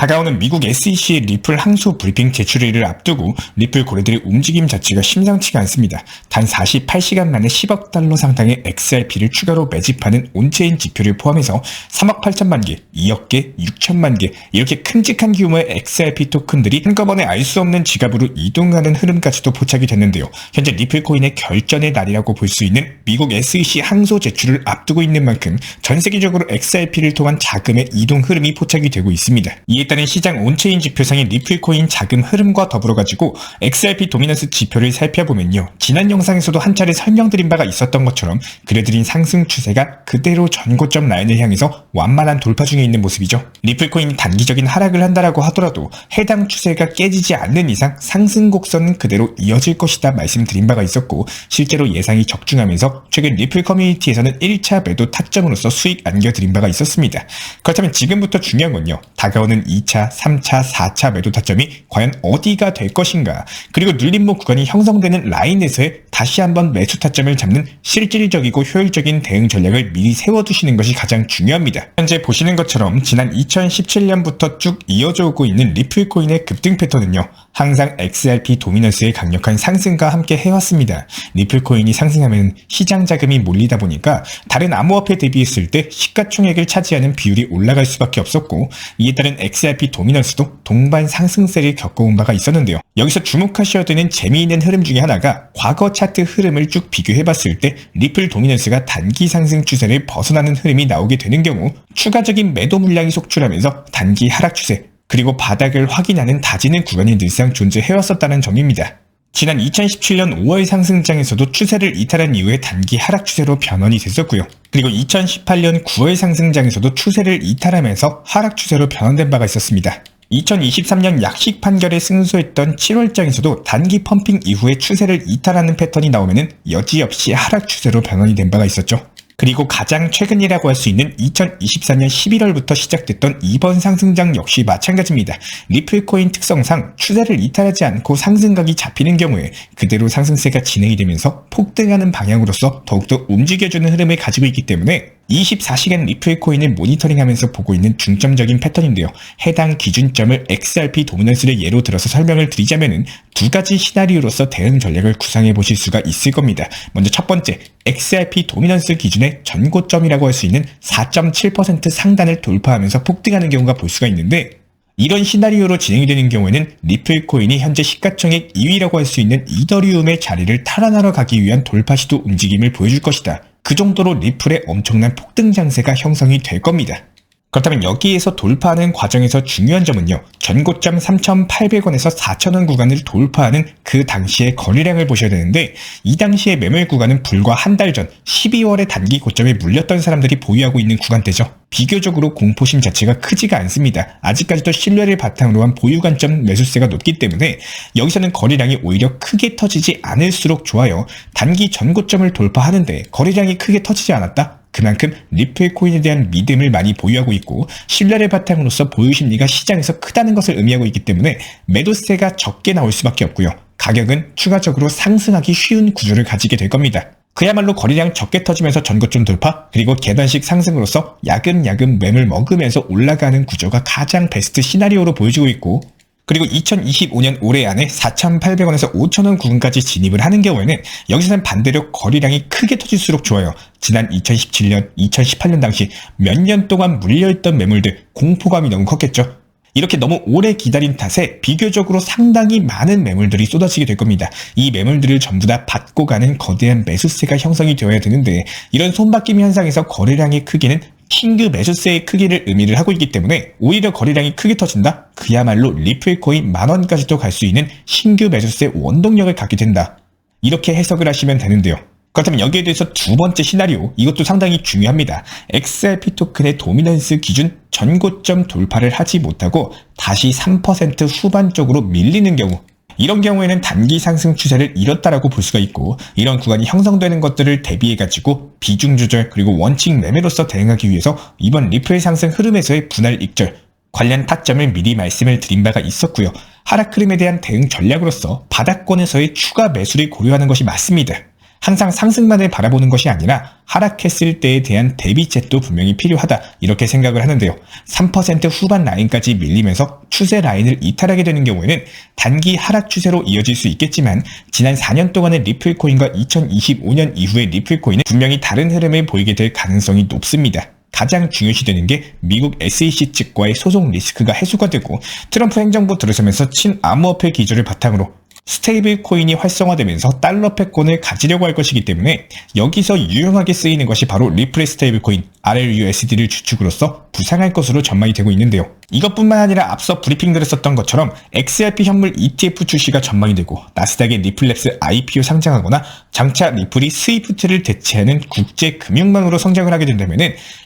다가오는 미국 SEC의 리플 항소 브리핑 제출일을 앞두고 리플 거래들의 움직임 자체가 심상치가 않습니다. 단 48시간 만에 10억 달러 상당의 XRP를 추가로 매집하는 온체인 지표를 포함해서 3억 8천만 개, 2억 개, 6천만 개 이렇게 큼직한 규모의 XRP 토큰들이 한꺼번에 알 수 없는 지갑으로 이동하는 흐름까지도 포착이 됐는데요. 현재 리플코인의 결전의 날이라고 볼 수 있는 미국 SEC 항소 제출을 앞두고 있는 만큼 전 세계적으로 XRP를 통한 자금의 이동 흐름이 포착이 되고 있습니다. 이에 따른 시장 온체인 지표상의 리플코인 자금 흐름과 더불어가지고 XRP 도미넌스 지표를 살펴보면요. 지난 영상에서도 한 차례 설명드린 바가 있었던 것처럼 그려드린 상승 추세가 그대로 전고점 라인을 향해서 완만한 돌파 중에 있는 모습이죠. 리플코인이 단기적인 하락을 한다라고 하더라도 해당 추세가 깨지지 않는 이상 상승 곡선은 그대로 이어질 것이다 말씀드린 바가 있었고 실제로 예상이 적중하면서 최근 리플 커뮤니티에서는 1차 매도 타점으로서 수익 안겨드린 바가 있었습니다. 그렇다면 지금부터 중요한 건요. 다가오는 2차, 3차, 4차 매도 타점이 과연 어디가 될 것인가, 그리고 눌림목 구간이 형성되는 라인에서의 다시 한번 매수 타점을 잡는 실질적이고 효율적인 대응 전략을 미리 세워두시는 것이 가장 중요합니다. 현재 보시는 것처럼 지난 2017년부터 쭉 이어져 오고 있는 리플코인의 급등 패턴은요. 항상 XRP 도미넌스의 강력한 상승과 함께 해왔습니다. 리플코인이 상승하면 시장 자금이 몰리다 보니까 다른 암호화폐 대비했을 때 시가총액을 차지하는 비율이 올라갈 수밖에 없었고, 이에 따른 XRP 도미넌스도 동반 상승세를 겪어온 바가 있었는데요. 여기서 주목하셔야 되는 재미있는 흐름 중에 하나가 과거 차트 흐름을 쭉 비교해봤을 때 리플 도미넌스가 단기 상승 추세를 벗어나는 흐름이 나오게 되는 경우 추가적인 매도 물량이 속출하면서 단기 하락 추세, 그리고 바닥을 확인하는 다지는 구간이 늘상 존재해왔었다는 점입니다. 지난 2017년 5월 상승장에서도 추세를 이탈한 이후에 단기 하락 추세로 변환이 됐었고요. 그리고 2018년 9월 상승장에서도 추세를 이탈하면서 하락 추세로 변환된 바가 있었습니다. 2023년 약식 판결에 승소했던 7월장에서도 단기 펌핑 이후에 추세를 이탈하는 패턴이 나오면 여지없이 하락 추세로 변환이 된 바가 있었죠. 그리고 가장 최근이라고 할 수 있는 2024년 11월부터 시작됐던 이번 상승장 역시 마찬가지입니다. 리플코인 특성상 추세를 이탈하지 않고 상승각이 잡히는 경우에 그대로 상승세가 진행이 되면서 폭등하는 방향으로서 더욱더 움직여주는 흐름을 가지고 있기 때문에 24시간 리플코인을 모니터링하면서 보고 있는 중점적인 패턴인데요. 해당 기준점을 XRP 도미넌스를 예로 들어서 설명을 드리자면은 두 가지 시나리오로서 대응 전략을 구상해 보실 수가 있을 겁니다. 먼저 첫 번째, XRP 도미넌스 기준의 전고점이라고 할 수 있는 4.7% 상단을 돌파하면서 폭등하는 경우가 볼 수가 있는데, 이런 시나리오로 진행이 되는 경우에는 리플코인이 현재 시가총액 2위라고 할 수 있는 이더리움의 자리를 탈환하러 가기 위한 돌파 시도 움직임을 보여줄 것이다. 그 정도로 리플의 엄청난 폭등 장세가 형성이 될 겁니다. 그렇다면 여기에서 돌파하는 과정에서 중요한 점은요. 전고점 3,800원에서 4,000원 구간을 돌파하는 그 당시의 거래량을 보셔야 되는데, 이 당시의 매물 구간은 불과 한 달 전 12월에 단기 고점에 물렸던 사람들이 보유하고 있는 구간대죠. 비교적으로 공포심 자체가 크지가 않습니다. 아직까지도 신뢰를 바탕으로 한 보유 관점 매수세가 높기 때문에 여기서는 거래량이 오히려 크게 터지지 않을수록 좋아요. 단기 전고점을 돌파하는데 거래량이 크게 터지지 않았다? 그만큼 리플코인에 대한 믿음을 많이 보유하고 있고 신뢰를 바탕으로서 보유 심리가 시장에서 크다는 것을 의미하고 있기 때문에 매도세가 적게 나올 수밖에 없고요. 가격은 추가적으로 상승하기 쉬운 구조를 가지게 될 겁니다. 그야말로 거래량 적게 터지면서 전고점 돌파, 그리고 계단식 상승으로서 야금야금 매물 먹으면서 올라가는 구조가 가장 베스트 시나리오로 보여지고 있고, 그리고 2025년 올해 안에 4,800원에서 5,000원 구간까지 진입을 하는 경우에는 여기서는 반대로 거래량이 크게 터질수록 좋아요. 지난 2017년, 2018년 당시 몇 년 동안 물려있던 매물들 공포감이 너무 컸겠죠. 이렇게 너무 오래 기다린 탓에 비교적으로 상당히 많은 매물들이 쏟아지게 될 겁니다. 이 매물들을 전부 다 받고 가는 거대한 매수세가 형성이 되어야 되는데, 이런 손바뀜 현상에서 거래량의 크기는 신규 매수세의 크기를 의미를 하고 있기 때문에 오히려 거래량이 크게 터진다? 그야말로 리플코인 만원까지도 갈 수 있는 신규 매수세 원동력을 갖게 된다. 이렇게 해석을 하시면 되는데요. 그렇다면 여기에 대해서 두 번째 시나리오, 이것도 상당히 중요합니다. XRP 토큰의 도미넌스 기준 전고점 돌파를 하지 못하고 다시 3% 후반 쪽으로 밀리는 경우, 이런 경우에는 단기 상승 추세를 잃었다라고 볼 수가 있고, 이런 구간이 형성되는 것들을 대비해가지고 비중 조절 그리고 원칙 매매로서 대응하기 위해서 이번 리플 상승 흐름에서의 분할 익절, 관련 타점을 미리 말씀을 드린 바가 있었고요. 하락 흐름에 대한 대응 전략으로서 바닥권에서의 추가 매수를 고려하는 것이 맞습니다. 항상 상승만을 바라보는 것이 아니라 하락했을 때에 대한 대비책도 분명히 필요하다 이렇게 생각을 하는데요. 3% 후반 라인까지 밀리면서 추세 라인을 이탈하게 되는 경우에는 단기 하락 추세로 이어질 수 있겠지만 지난 4년 동안의 리플코인과 2025년 이후의 리플코인은 분명히 다른 흐름을 보이게 될 가능성이 높습니다. 가장 중요시되는 게 미국 SEC 측과의 소송 리스크가 해소가 되고 트럼프 행정부 들어서면서 친암호화폐 기조를 바탕으로 스테이블 코인이 활성화되면서 달러 패권을 가지려고 할 것이기 때문에 여기서 유용하게 쓰이는 것이 바로 리플의 스테이블 코인 RLUSD를 주축으로서 부상할 것으로 전망이 되고 있는데요. 이것뿐만 아니라 앞서 브리핑들을 썼던 것처럼 XRP 현물 ETF 출시가 전망이 되고 나스닥의 리플랩스 IPO 상장하거나 장차 리플이 스위프트를 대체하는 국제 금융망으로 성장을 하게 된다면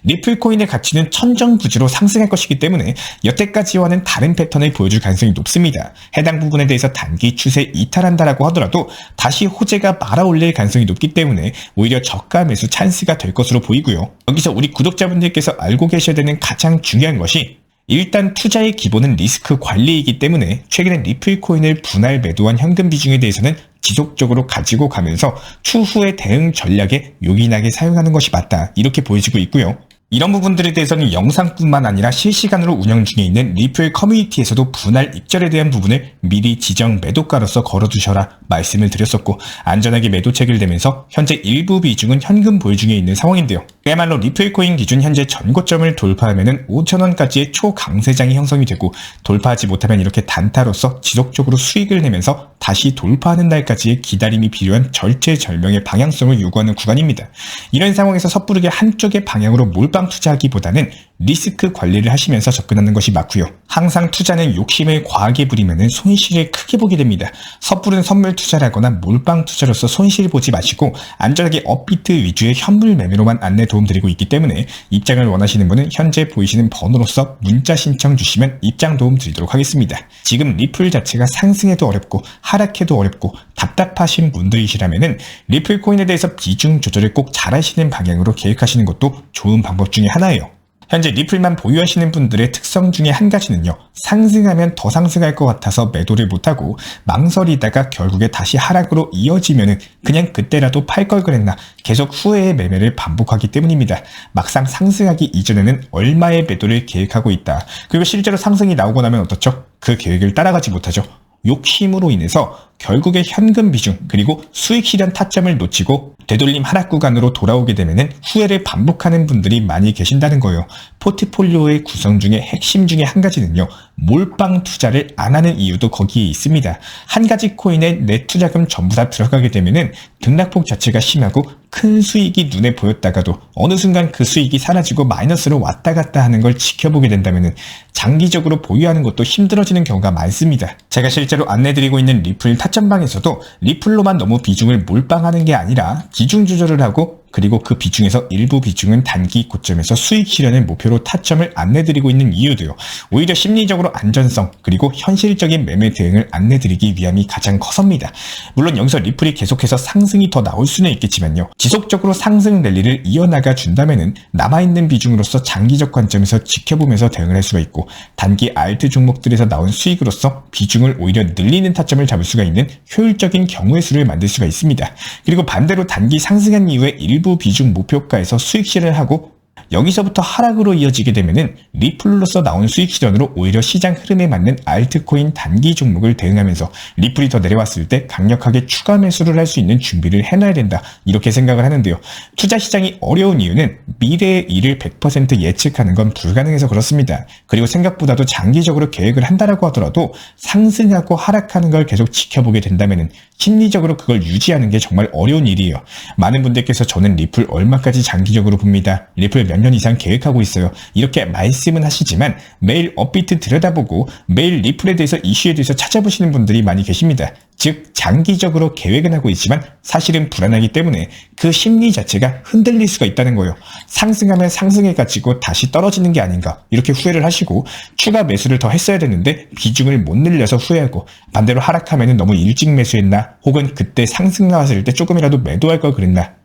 리플 코인의 가치는 천정부지로 상승할 것이기 때문에 여태까지와는 다른 패턴을 보여줄 가능성이 높습니다. 해당 부분에 대해서 단기 추세 이탈한다라고 하더라도 다시 호재가 말아올릴 가능성이 높기 때문에 오히려 저가 매수 찬스가 될 것으로 보이고요. 여기서 우리 구독자분들께서 알고 계셔야 되는 가장 중요한 것이 일단 투자의 기본은 리스크 관리이기 때문에 최근에 리플 코인을 분할 매도한 현금 비중에 대해서는 지속적으로 가지고 가면서 추후의 대응 전략에 요긴하게 사용하는 것이 맞다 이렇게 보여지고 있고요. 이런 부분들에 대해서는 영상뿐만 아니라 실시간으로 운영 중에 있는 리플 커뮤니티에서도 분할 익절에 대한 부분을 미리 지정 매도가로서 걸어두셔라 말씀을 드렸었고 안전하게 매도 체결되면서 현재 일부 비중은 현금 보유 중에 있는 상황인데요. 그야말로 리플 코인 기준 현재 전고점을 돌파하면 5,000원까지의 초강세장이 형성이 되고 돌파하지 못하면 이렇게 단타로서 지속적으로 수익을 내면서 다시 돌파하는 날까지의 기다림이 필요한 절체절명의 방향성을 요구하는 구간입니다. 이런 상황에서 섣부르게 한쪽의 방향으로 몰빵 투자하기보다는 리스크 관리를 하시면서 접근하는 것이 맞고요. 항상 투자는 욕심을 과하게 부리면 손실을 크게 보게 됩니다. 섣부른 선물 투자라거나 몰빵 투자로서 손실 보지 마시고 안전하게 업비트 위주의 현물 매매로만 안내 도움드리고 있기 때문에 입장을 원하시는 분은 현재 보이시는 번호로서 문자 신청 주시면 입장 도움 드리도록 하겠습니다. 지금 리플 자체가 상승해도 어렵고 하락해도 어렵고 답답하신 분들이시라면 리플 코인에 대해서 비중 조절을 꼭 잘하시는 방향으로 계획하시는 것도 좋은 방법 중에 하나예요. 현재 리플만 보유하시는 분들의 특성 중에 한 가지는요. 상승하면 더 상승할 것 같아서 매도를 못하고 망설이다가 결국에 다시 하락으로 이어지면 그냥 그때라도 팔 걸 그랬나 계속 후회의 매매를 반복하기 때문입니다. 막상 상승하기 이전에는 얼마의 매도를 계획하고 있다. 그리고 실제로 상승이 나오고 나면 어떻죠? 그 계획을 따라가지 못하죠. 욕심으로 인해서 결국에 현금 비중 그리고 수익 실현 타점을 놓치고 되돌림 하락 구간으로 돌아오게 되면 후회를 반복하는 분들이 많이 계신다는 거예요. 포트폴리오의 구성 중에 핵심 중에 한 가지는요. 몰빵 투자를 안 하는 이유도 거기에 있습니다. 한 가지 코인에 내 투자금 전부 다 들어가게 되면 등락폭 자체가 심하고 큰 수익이 눈에 보였다가도 어느 순간 그 수익이 사라지고 마이너스로 왔다 갔다 하는 걸 지켜보게 된다면 장기적으로 보유하는 것도 힘들어지는 경우가 많습니다. 제가 실제로 안내드리고 있는 리플 타점방에서도 리플로만 너무 비중을 몰빵하는 게 아니라 비중 조절을 하고 그리고 그 비중에서 일부 비중은 단기 고점에서 수익 실현을 목표로 타점을 안내드리고 있는 이유도요. 오히려 심리적으로 안전성 그리고 현실적인 매매 대응을 안내드리기 위함이 가장 커섭니다. 물론 여기서 리플이 계속해서 상승이 더 나올 수는 있겠지만요. 지속적으로 상승 랠리를 이어나가 준다면 남아있는 비중으로서 장기적 관점에서 지켜보면서 대응을 할 수가 있고 단기 알트 종목들에서 나온 수익으로서 비중을 오히려 늘리는 타점을 잡을 수가 있는 효율적인 경우의 수를 만들 수가 있습니다. 그리고 반대로 단기 상승한 이후에 일부 비중 목표가에서 수익 실현을 하고 여기서부터 하락으로 이어지게 되면 리플로서 나온 수익 실현으로 오히려 시장 흐름에 맞는 알트코인 단기 종목을 대응하면서 리플이 더 내려왔을 때 강력하게 추가 매수를 할 수 있는 준비를 해놔야 된다 이렇게 생각을 하는데요. 투자 시장이 어려운 이유는 미래의 일을 100% 예측하는 건 불가능해서 그렇습니다. 그리고 생각보다도 장기적으로 계획을 한다라고 하더라도 상승하고 하락하는 걸 계속 지켜보게 된다면 심리적으로 그걸 유지하는 게 정말 어려운 일이에요. 많은 분들께서 저는 리플 얼마까지 장기적으로 봅니다. 리플 몇 년 이상 계획하고 있어요. 이렇게 말씀은 하시지만 매일 업비트 들여다보고 매일 리플에 대해서 이슈에 대해서 찾아보시는 분들이 많이 계십니다. 즉 장기적으로 계획은 하고 있지만 사실은 불안하기 때문에 그 심리 자체가 흔들릴 수가 있다는 거예요. 상승하면 상승해가지고 다시 떨어지는 게 아닌가 이렇게 후회를 하시고 추가 매수를 더 했어야 되는데 비중을 못 늘려서 후회하고 반대로 하락하면 너무 일찍 매수했나 혹은 그때 상승 나왔을 때 조금이라도 매도할 걸 그랬나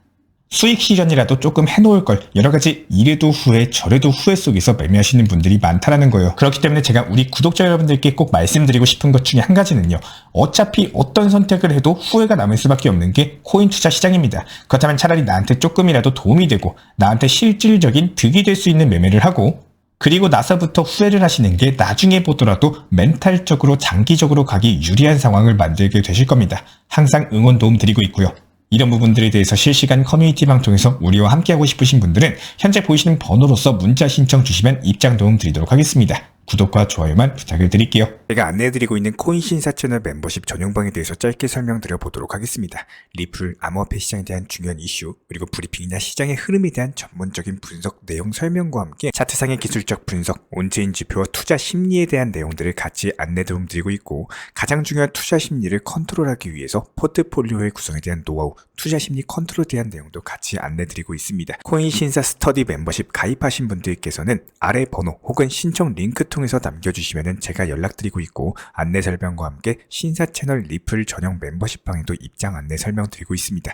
수익 실현이라도 조금 해놓을 걸, 여러가지 이래도 후회 저래도 후회 속에서 매매하시는 분들이 많다라는 거예요. 그렇기 때문에 제가 우리 구독자 여러분들께 꼭 말씀드리고 싶은 것 중에 한 가지는요, 어차피 어떤 선택을 해도 후회가 남을 수밖에 없는 게 코인 투자 시장입니다. 그렇다면 차라리 나한테 조금이라도 도움이 되고 나한테 실질적인 득이 될 수 있는 매매를 하고, 그리고 나서부터 후회를 하시는 게 나중에 보더라도 멘탈적으로 장기적으로 가기 유리한 상황을 만들게 되실 겁니다. 항상 응원 도움 드리고 있고요. 이런 부분들에 대해서 실시간 커뮤니티 방송에서 우리와 함께하고 싶으신 분들은 현재 보이시는 번호로서 문자 신청 주시면 입장 도움 드리도록 하겠습니다. 구독과 좋아요만 부탁을 드릴게요. 제가 안내해드리고 있는 코인 신사 채널 멤버십 전용방에 대해서 짧게 설명드려 보도록 하겠습니다. 리플, 암호화폐 시장에 대한 중요한 이슈, 그리고 브리핑이나 시장의 흐름에 대한 전문적인 분석 내용 설명과 함께 차트상의 기술적 분석, 온체인 지표와 투자 심리에 대한 내용들을 같이 안내 도움 드리고 있고, 가장 중요한 투자 심리를 컨트롤하기 위해서 포트폴리오의 구성에 대한 노하우, 투자 심리 컨트롤에 대한 내용도 같이 안내 드리고 있습니다. 코인 신사 스터디 멤버십 가입하신 분들께서는 아래 번호 혹은 신청 링크 통해서 남겨주시면 제가 연락드리고 있고, 안내 설명과 함께 신사 채널 리플 전용 멤버십 방에도 입장 안내 설명드리고 있습니다.